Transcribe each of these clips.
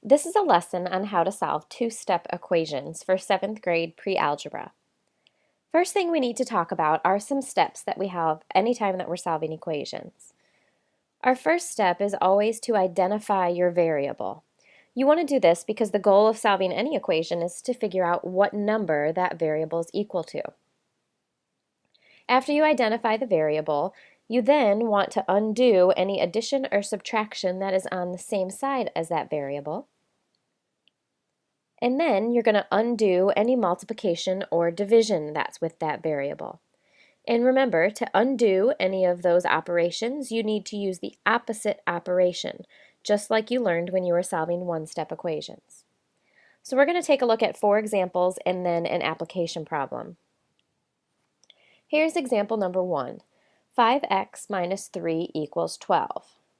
This is a lesson on how to solve two-step equations for 7th grade pre-algebra. First thing we need to talk about are some steps that we have anytime that we're solving equations. Our first step is always to identify your variable. You want to do this because the goal of solving any equation is to figure out what number that variable is equal to. After you identify the variable, you then want to undo any addition or subtraction that is on the same side as that variable. And then you're going to undo any multiplication or division that's with that variable. And remember, to undo any of those operations, you need to use the opposite operation, just like you learned when you were solving one-step equations. So we're going to take a look at 4 examples and then an application problem. Here's example number 1. 5x minus 3 equals 12.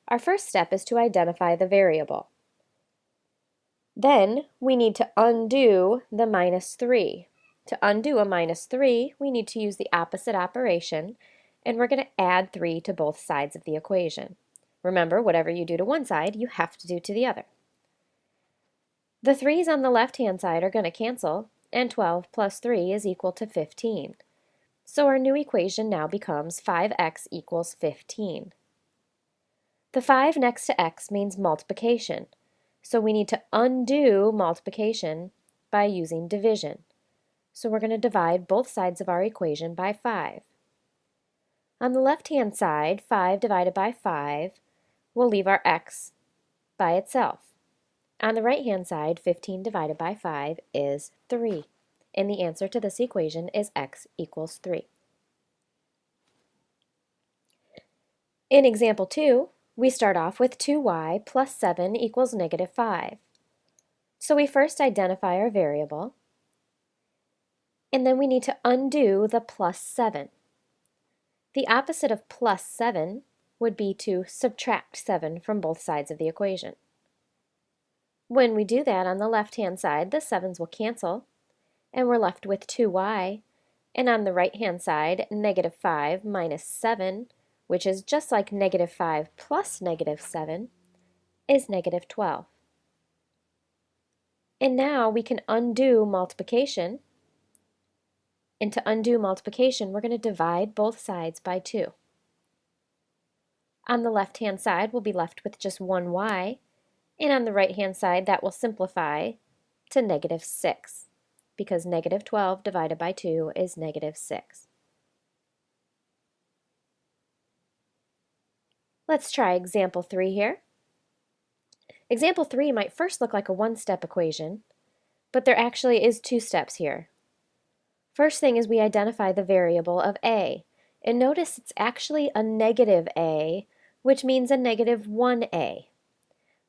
Our first step is to identify the variable. Then we need to undo the minus 3. To undo a minus 3, we need to use the opposite operation, and we're going to add 3 to both sides of the equation. Remember, whatever you do to one side, you have to do to the other. The 3's on the left-hand side are going to cancel, and 12 plus 3 is equal to 15. So our new equation now becomes 5x equals 15. The 5 next to x means multiplication. So we need to undo multiplication by using division. So we're going to divide both sides of our equation by 5. On the left-hand side, 5 divided by 5 will leave our x by itself. On the right-hand side, 15 divided by 5 is 3. And the answer to this equation is x equals 3. In example 2, we start off with 2y plus 7 equals negative 5. So we first identify our variable, and then we need to undo the plus 7. The opposite of plus 7 would be to subtract 7 from both sides of the equation. When we do that on the left-hand side, the 7's will cancel, and we're left with 2y, and on the right-hand side, negative 5 minus 7, which is just like negative 5 plus negative 7, is negative 12. And now we can undo multiplication. And to undo multiplication, we're going to divide both sides by 2. On the left-hand side, we'll be left with just 1y, and on the right-hand side, that will simplify to negative 6, because negative 12 divided by 2 is negative 6. Let's try example 3 here. Example 3 might first look like a one-step equation, but there actually is 2 steps here. First thing is we identify the variable of a, and notice it's actually a negative a, which means a negative 1a.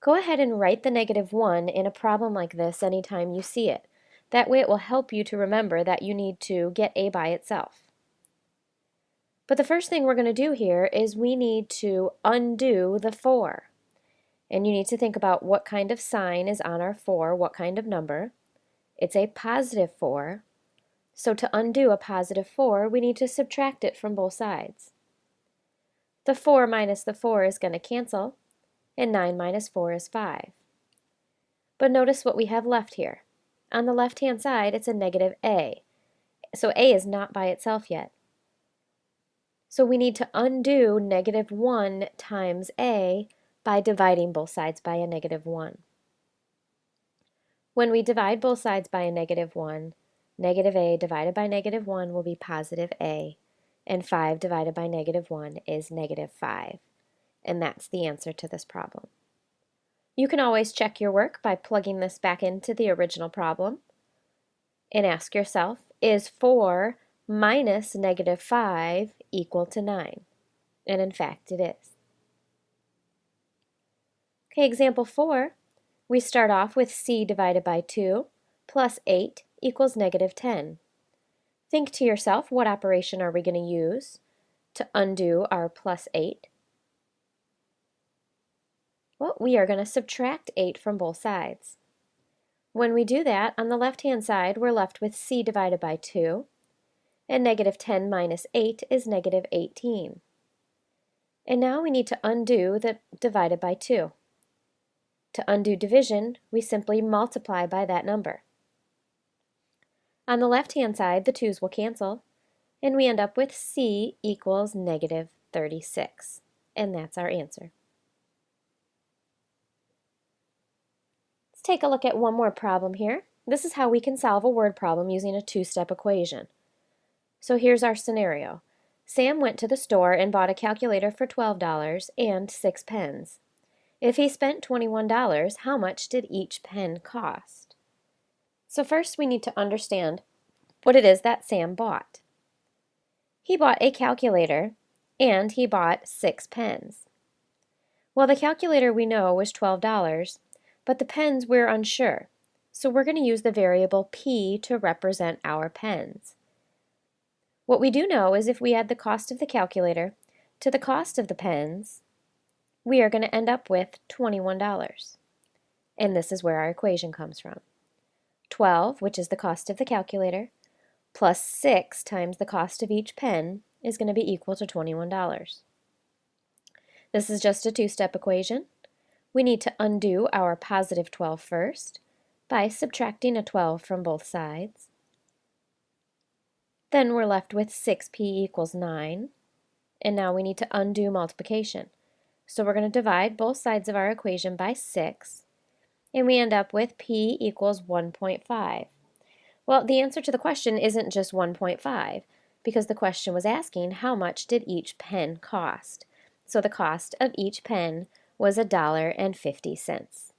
Go ahead and write the negative 1 in a problem like this anytime you see it. That way it will help you to remember that you need to get a by itself. But the first thing we're going to do here is we need to undo the 4. And you need to think about what kind of sign is on our 4, what kind of number. It's a positive 4. So to undo a positive 4, we need to subtract it from both sides. The 4 minus the 4 is going to cancel, and 9 minus 4 is 5. But notice what we have left here. On the left-hand side, it's a negative a. So a is not by itself yet. So we need to undo negative 1 times a by dividing both sides by a negative 1. When we divide both sides by a negative 1, negative a divided by negative 1 will be positive a, and 5 divided by negative 1 is negative 5. And that's the answer to this problem. You can always check your work by plugging this back into the original problem and ask yourself, is 4 minus negative 5 equal to 9? And in fact, it is. Okay, example 4, we start off with c divided by 2 plus 8 equals negative 10. Think to yourself, what operation are we going to use to undo our plus 8? Well, we are going to subtract 8 from both sides. When we do that, on the left-hand side, we're left with c divided by 2, and negative 10 minus 8 is negative 18. And now we need to undo the divided by 2. To undo division, we simply multiply by that number. On the left-hand side, the 2's will cancel, and we end up with C equals negative 36. And that's our answer. Let's take a look at one more problem here. This is how we can solve a word problem using a two-step equation. So here's our scenario. Sam went to the store and bought a calculator for $12 and 6 pens. If he spent $21, how much did each pen cost? So first we need to understand what it is that Sam bought. He bought a calculator and he bought 6 pens. Well, the calculator we know was $12, but the pens we're unsure. So we're going to use the variable p to represent our pens. What we do know is if we add the cost of the calculator to the cost of the pens, we are going to end up with $21. And this is where our equation comes from. 12, which is the cost of the calculator, plus 6 times the cost of each pen is going to be equal to $21. This is just a two-step equation. We need to undo our positive 12 first by subtracting a 12 from both sides. Then we're left with 6p equals 9, and now we need to undo multiplication. So we're going to divide both sides of our equation by 6, and we end up with p equals 1.5. Well, the answer to the question isn't just 1.5, because the question was asking how much did each pen cost. So the cost of each pen was $1.50.